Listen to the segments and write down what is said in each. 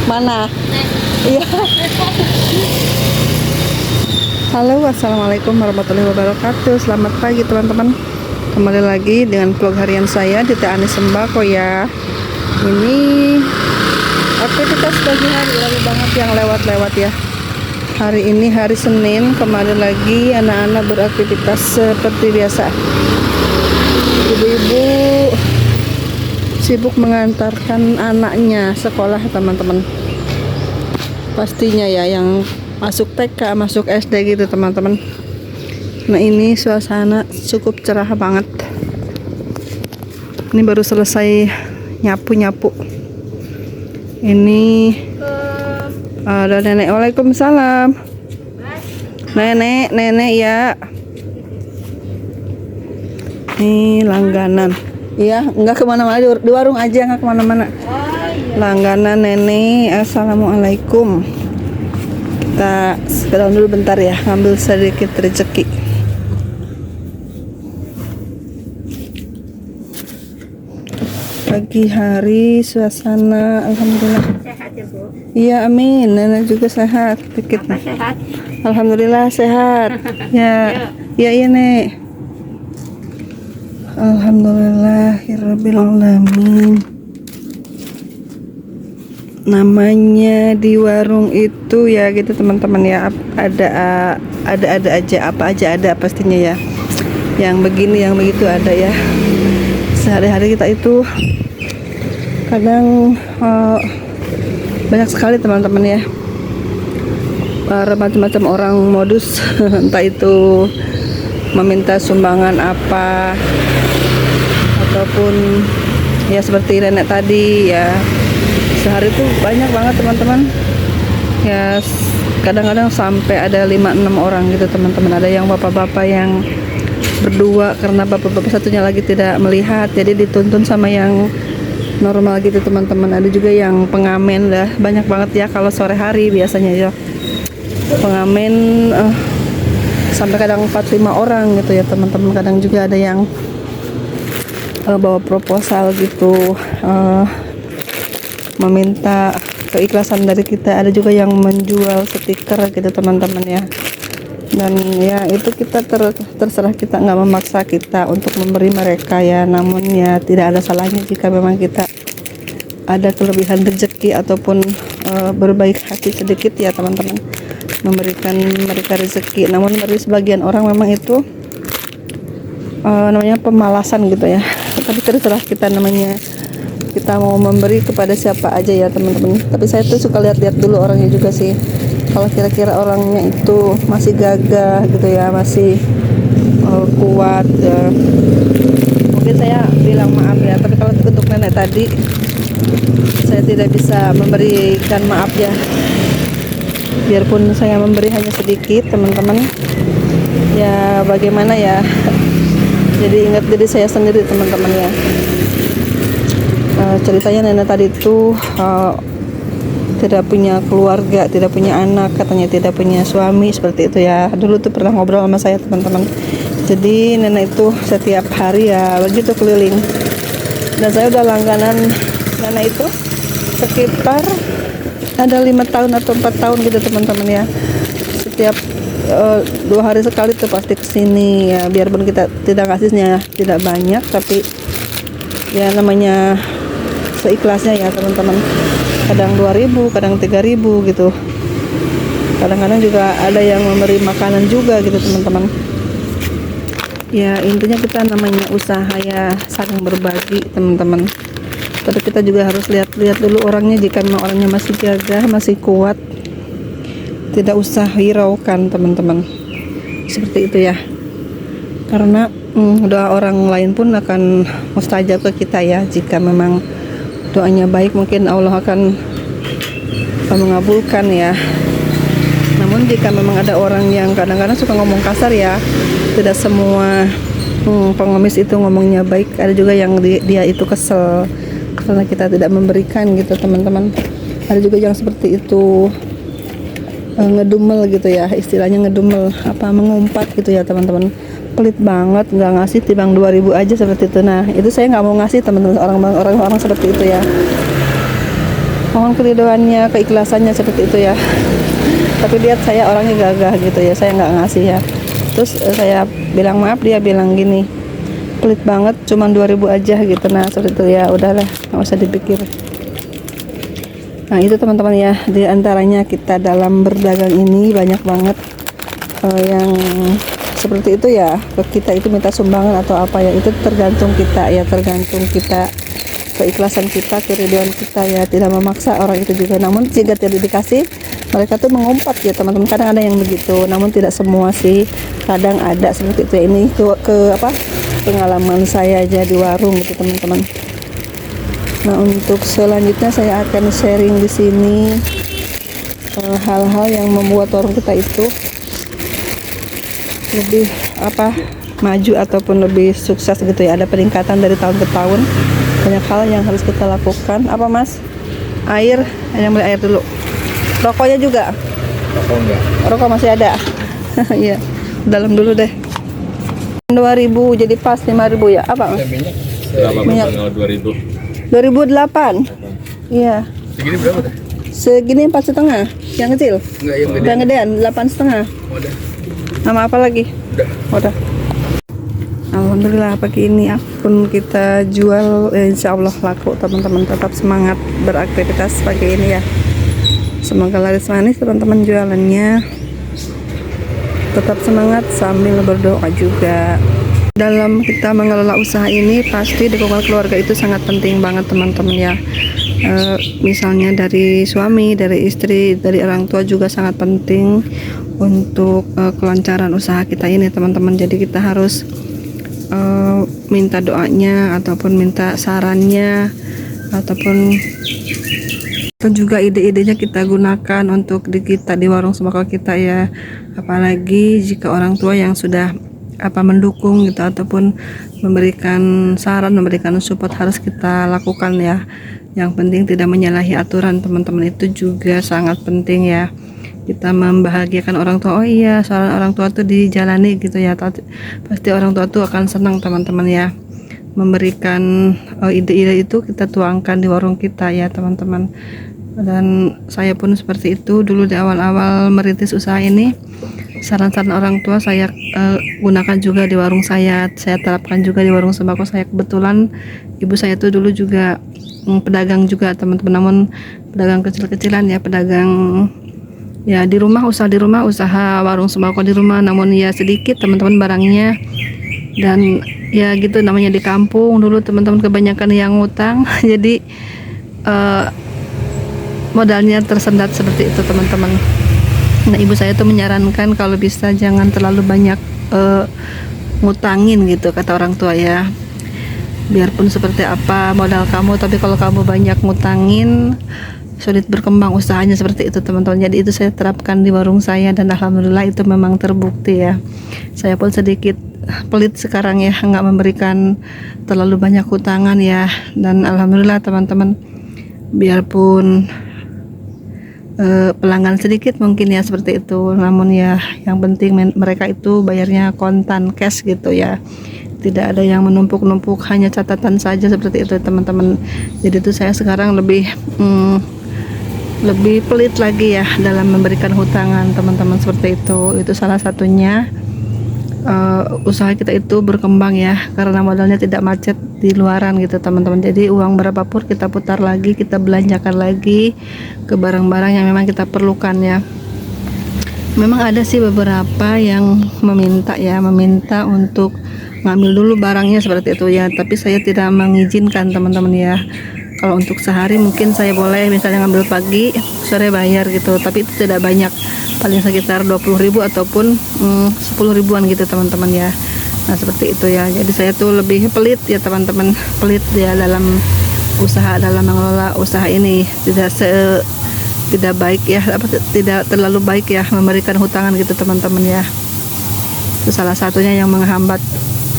Mana? Iya. Halo, assalamualaikum warahmatullahi wabarakatuh. Selamat pagi teman-teman. Kembali lagi dengan vlog harian saya di Teh Anis Sembako ya. Ini aktivitas pagi hari lalu banget yang lewat-lewat ya. Hari ini hari Senin, kemarin lagi anak-anak beraktivitas seperti biasa. Ibu-ibu sibuk mengantarkan anaknya sekolah teman-teman. Pastinya ya yang masuk TK, masuk SD gitu teman-teman. Nah ini suasana cukup cerah banget. Ini baru selesai nyapu-nyapu. Ini ada nenek. Waalaikumsalam. Nenek ya. Ini langganan. Iya, enggak kemana-mana, di warung aja, enggak kemana-mana. Langganan nenek. Assalamualaikum. Kita sekedar dulu bentar ya, ngambil sedikit rezeki. Pagi hari suasana alhamdulillah. Sehat ya Bu? Iya amin, nenek juga sehat dikit. Sehat? Alhamdulillah sehat. Ya, iya nek. Alhamdulillahirabbil alamin. Namanya di warung itu ya gitu teman-teman ya, ada aja, apa aja ada pastinya ya, yang begini yang begitu ada ya. Sehari-hari kita itu kadang banyak sekali teman-teman ya, macam-macam orang modus entah itu meminta sumbangan apa ataupun ya seperti nenek tadi ya. Sehari itu banyak banget teman-teman ya, kadang-kadang sampai ada 5-6 orang gitu teman-teman. Ada yang bapak-bapak yang berdua karena bapak-bapak satunya lagi tidak melihat, jadi dituntun sama yang normal gitu teman-teman. Ada juga yang pengamen lah, banyak banget ya kalau sore hari biasanya ya pengamen sampai kadang 4-5 orang gitu ya teman-teman. Kadang juga ada yang bawa proposal gitu, meminta keikhlasan dari kita. Ada juga yang menjual stiker gitu teman-teman ya. Dan ya itu kita terserah, kita nggak memaksa kita untuk memberi mereka ya. Namun ya tidak ada salahnya jika memang kita ada kelebihan rezeki ataupun berbaik hati sedikit ya teman-teman, memberikan mereka rezeki. Namun bagi sebagian orang memang itu namanya pemalasan gitu ya. Tapi terserah kita, namanya kita mau memberi kepada siapa aja ya teman-teman. Tapi saya tuh suka lihat-lihat dulu orangnya juga sih. Kalau kira-kira orangnya itu masih gagah gitu ya, masih kuat ya, mungkin saya bilang maaf ya. Tapi kalau untuk nenek tadi saya tidak bisa memberikan maaf ya, biarpun saya memberi hanya sedikit teman-teman ya. Bagaimana ya, jadi ingat diri saya sendiri teman-teman ya. Ceritanya nenek tadi itu tidak punya keluarga, tidak punya anak, katanya tidak punya suami seperti itu ya. Dulu tuh pernah ngobrol sama saya teman-teman. Jadi nenek itu setiap hari ya begitu keliling. Dan saya udah langganan nenek itu sekitar ada 5 tahun atau 4 tahun gitu teman-teman ya. Setiap 2 hari sekali tuh pasti kesini ya. Biarpun kita tidak ngasihnya tidak banyak, tapi ya namanya seikhlasnya ya teman-teman. Kadang 2.000, kadang 3.000 gitu. Kadang-kadang juga ada yang memberi makanan juga gitu teman-teman. Ya intinya kita namanya usaha ya, saling berbagi teman-teman. Tapi kita juga harus lihat dulu orangnya. Jika memang orangnya masih gagah, masih kuat, tidak usah hiraukan teman-teman. Seperti itu ya. Karena doa orang lain pun akan mustajab ke kita ya. Jika memang doanya baik, mungkin Allah akan mengabulkan ya. Namun jika memang ada orang yang kadang-kadang suka ngomong kasar ya, tidak semua pengemis itu ngomongnya baik. Ada juga yang dia itu kesel karena kita tidak memberikan gitu teman-teman. Ada juga yang seperti itu, ngedumel gitu ya, istilahnya ngedumel, apa mengumpat gitu ya teman-teman. Pelit banget, nggak ngasih timbang 2.000 aja seperti itu. Nah itu saya nggak mau ngasih teman-teman, orang-orang seperti itu ya. mohon keridoannya, keikhlasannya seperti itu ya. Tapi lihat saya orangnya gagah gitu ya, saya nggak ngasih ya. Terus saya bilang maaf, dia bilang gini, pelit banget, cuman 2000 aja gitu. Nah seperti itu ya, udahlah nggak usah dipikir. Nah itu teman-teman ya, di antaranya kita dalam berdagang ini banyak banget yang seperti itu ya. Ke kita itu minta sumbangan atau apa ya, itu tergantung kita ya, tergantung kita, keikhlasan kita, keriduan kita ya, tidak memaksa orang itu juga. Namun jika tidak dikasih, mereka tuh mengumpat ya teman-teman. Kadang ada yang begitu, namun tidak semua sih, kadang ada seperti itu ya. Ini pengalaman saya aja di warung gitu teman-teman. Nah untuk selanjutnya saya akan sharing di sini hal-hal yang membuat warung kita itu lebih maju ataupun lebih sukses gitu ya. Ada peningkatan dari tahun ke tahun, banyak hal yang harus kita lakukan. Apa mas? Air, yang beli air dulu. Rokoknya juga? Rokok enggak. Rokok masih ada. Iya, dalam dulu deh. 2000 jadi pas 5000 ya. Apa mas? Minyak 2000. 2008. Iya. Segini berapa tuh? Segini 4,5. Yang kecil? Enggak, yang gede. Yang gedean 8,5. Udah. Nama apa lagi? Udah. Alhamdulillah pagi ini akun kita jual, insya Allah laku teman-teman. Tetap semangat beraktivitas pagi ini ya. Semoga laris manis teman-teman jualannya. Tetap semangat sambil berdoa juga. Dalam kita mengelola usaha ini pasti dukungan keluarga itu sangat penting banget teman-teman ya. Misalnya dari suami, dari istri, dari orang tua juga sangat penting untuk kelancaran usaha kita ini teman-teman. Jadi kita harus minta doanya ataupun minta sarannya, ataupun juga ide-idenya kita gunakan untuk kita di warung sembako kita ya. Apalagi jika orang tua yang sudah mendukung gitu ataupun memberikan saran, memberikan support, harus kita lakukan ya. Yang penting tidak menyalahi aturan teman-teman, itu juga sangat penting ya. Kita membahagiakan orang tua. Oh iya, saran orang tua tuh dijalani gitu ya. Pasti orang tua tuh akan senang teman-teman ya. Memberikan ide-ide itu kita tuangkan di warung kita ya teman-teman. Dan saya pun seperti itu dulu di awal-awal merintis usaha ini. Saran-saran orang tua saya gunakan juga di warung saya terapkan juga di warung sembako saya. Kebetulan ibu saya tuh dulu juga pedagang juga teman-teman, namun pedagang kecil-kecilan ya, pedagang ya di rumah, usaha warung sembako di rumah, namun ya sedikit teman-teman barangnya. Dan ya gitu namanya di kampung dulu teman-teman, kebanyakan yang ngutang jadi modalnya tersendat seperti itu teman-teman. Nah ibu saya tuh menyarankan kalau bisa jangan terlalu banyak ngutangin gitu, kata orang tua ya. Biarpun seperti apa modal kamu, tapi kalau kamu banyak ngutangin sulit berkembang usahanya, seperti itu teman-teman. Jadi itu saya terapkan di warung saya dan alhamdulillah itu memang terbukti ya. Saya pun sedikit pelit sekarang ya, nggak memberikan terlalu banyak hutangan ya. Dan alhamdulillah teman-teman, biarpun pelanggan sedikit mungkin ya seperti itu, namun ya yang penting mereka itu bayarnya kontan cash gitu ya, tidak ada yang menumpuk-numpuk, hanya catatan saja seperti itu teman-teman. Jadi itu saya sekarang lebih pelit lagi ya dalam memberikan hutangan teman-teman, seperti itu salah satunya usaha kita itu berkembang ya, karena modalnya tidak macet di luaran gitu teman-teman. Jadi uang berapapun kita putar lagi, kita belanjakan lagi ke barang-barang yang memang kita perlukan ya. Memang ada sih beberapa yang meminta untuk ngambil dulu barangnya seperti itu ya, tapi saya tidak mengizinkan teman-teman ya. Kalau untuk sehari mungkin saya boleh misalnya ngambil pagi, sore bayar gitu, tapi itu tidak banyak, paling sekitar 20.000 ataupun 10 ribuan gitu teman-teman ya. Nah seperti itu ya. Jadi saya tuh lebih pelit ya teman-teman, pelit ya dalam usaha, dalam mengelola usaha ini. Tidak baik ya, tidak terlalu baik ya memberikan hutangan gitu teman-teman ya. Itu salah satunya yang menghambat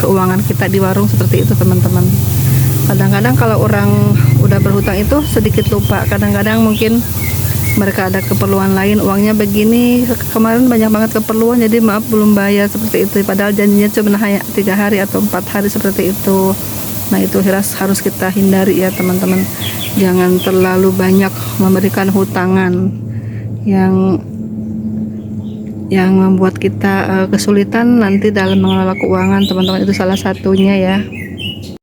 keuangan kita di warung, seperti itu teman-teman. Kadang-kadang kalau orang udah berhutang itu sedikit lupa, kadang-kadang mungkin mereka ada keperluan lain, uangnya begini, kemarin banyak banget keperluan jadi maaf belum bayar, seperti itu, padahal janjinya cuma 3 hari atau 4 hari seperti itu. Nah itu harus kita hindari ya teman-teman. jangan terlalu banyak memberikan hutangan yang membuat kita kesulitan nanti dalam mengelola keuangan, teman-teman. Itu salah satunya ya.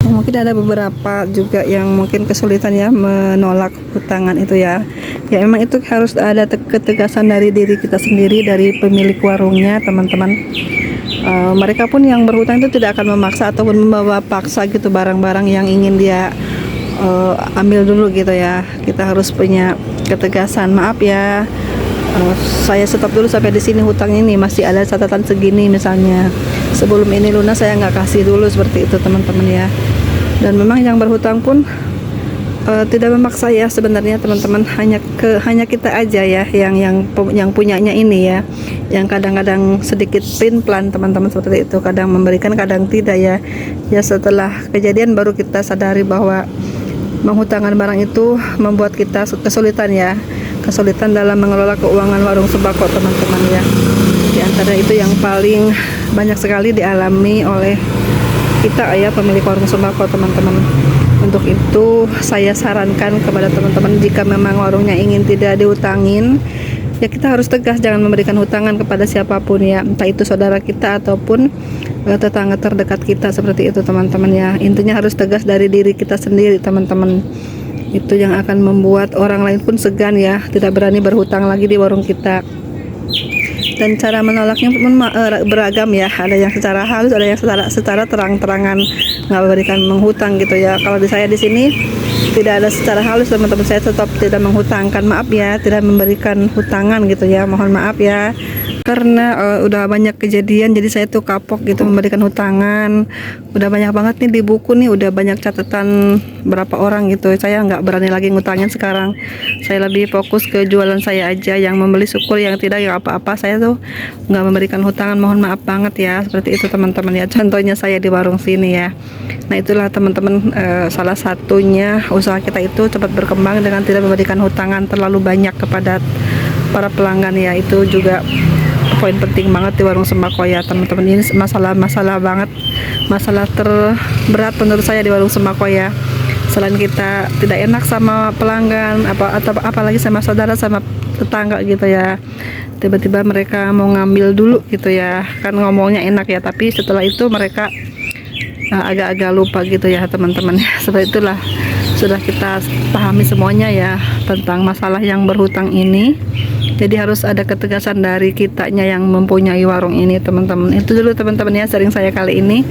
Mungkin ada beberapa juga yang mungkin kesulitan ya menolak hutangan itu ya. Ya memang itu harus ada ketegasan dari diri kita sendiri, dari pemilik warungnya, teman-teman. Mereka pun yang berhutang itu tidak akan memaksa ataupun membawa paksa gitu barang-barang yang ingin dia ambil dulu gitu ya. Kita harus punya ketegasan. Maaf ya, saya stop dulu sampai di sini, hutang ini masih ada catatan segini misalnya. Sebelum ini lunas saya nggak kasih dulu, seperti itu teman-teman ya. Dan memang yang berhutang pun tidak memaksa ya sebenarnya teman-teman, hanya kita aja ya yang punyanya ini ya, yang kadang-kadang sedikit plan teman-teman, seperti itu. Kadang memberikan, kadang tidak ya. Ya setelah kejadian baru kita sadari bahwa menghutangkan barang itu membuat kita kesulitan ya, kesulitan dalam mengelola keuangan warung sembako teman-teman ya. Di antara itu yang paling banyak sekali dialami oleh kita ya, pemilik warung sembako teman-teman. Untuk itu saya sarankan kepada teman-teman, jika memang warungnya ingin tidak dihutangin ya, kita harus tegas, jangan memberikan hutangan kepada siapapun ya, entah itu saudara kita ataupun tetangga terdekat kita, seperti itu teman-teman ya. Intinya harus tegas dari diri kita sendiri teman-teman. Itu yang akan membuat orang lain pun segan ya, tidak berani berhutang lagi di warung kita. Dan cara menolaknya pun beragam ya, ada yang secara halus, ada yang secara terang-terangan nggak memberikan menghutang gitu ya. Kalau di saya di sini tidak ada secara halus teman-teman, saya tetap tidak menghutangkan, maaf ya, tidak memberikan hutangan gitu ya, mohon maaf ya. Karena udah banyak kejadian, jadi saya tuh kapok gitu memberikan hutangan. Udah banyak banget nih di buku nih, udah banyak catatan berapa orang gitu. Saya nggak berani lagi ngutangin sekarang. Saya lebih fokus ke jualan saya aja, yang membeli syukur, yang tidak ya apa-apa. Saya tuh nggak memberikan hutangan, mohon maaf banget ya, seperti itu teman-teman ya. Contohnya saya di warung sini ya. Nah itulah teman-teman, salah satunya usaha kita itu cepat berkembang dengan tidak memberikan hutangan terlalu banyak kepada para pelanggan ya. Itu juga poin penting banget di warung sembako ya teman-teman. Ini masalah banget, masalah terberat menurut saya di warung sembako ya. Selain kita tidak enak sama pelanggan, apalagi sama saudara, sama tetangga gitu ya, tiba-tiba mereka mau ngambil dulu gitu ya, kan ngomongnya enak ya, tapi setelah itu mereka agak-agak lupa gitu ya teman-teman. Seperti itulah, sudah kita pahami semuanya ya tentang masalah yang berhutang ini. Jadi harus ada ketegasan dari kitanya yang mempunyai warung ini teman-teman. Itu dulu teman-teman ya sharing saya kali ini.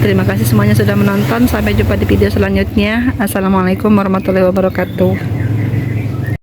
Terima kasih semuanya sudah menonton. Sampai jumpa di video selanjutnya. Assalamualaikum warahmatullahi wabarakatuh.